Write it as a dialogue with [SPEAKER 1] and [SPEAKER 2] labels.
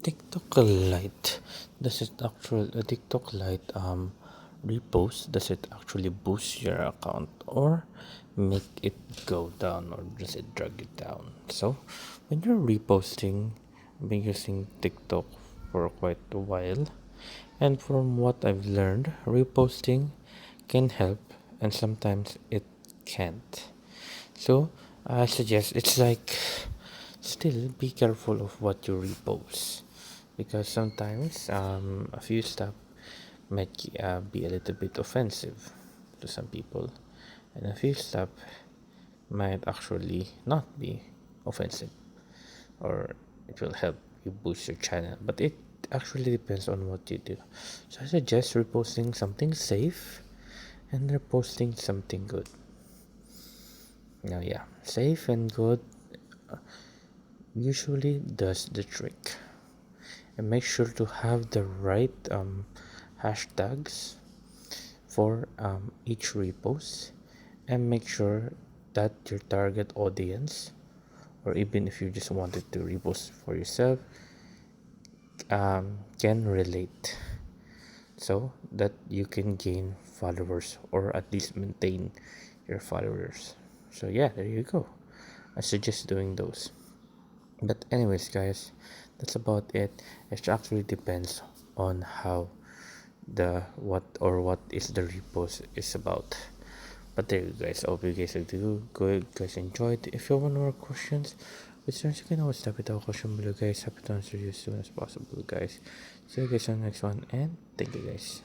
[SPEAKER 1] TikTok Lite. Does it actually TikTok Lite repost? Does it actually boost your account or make it go down, or does it drag it down? So when you're reposting, I've been using TikTok for quite a while, and from what I've learned, reposting can help and sometimes it can't. So I suggest it's like still be careful of what you repost, because sometimes a few stuff might be a little bit offensive to some people, and a few stuff might actually not be offensive, or it will help you boost your channel, but it actually depends on what you do. So I suggest reposting something safe and reposting something good. Now, yeah, safe and good usually does the trick. And make sure to have the right hashtags for each repost, and make sure that your target audience, or even if you just wanted to repost for yourself, can relate, so that you can gain followers or at least maintain your followers. So yeah, there you go. I suggest doing those. But anyways, guys, that's about it. It actually depends on how the what is the repost is about. But there you guys. I hope you guys do good. Guys enjoyed. If you have more questions, concerns, you can always type it out question below, guys. Happy to answer you as soon as possible, guys. See you guys on the next one, and thank you, guys.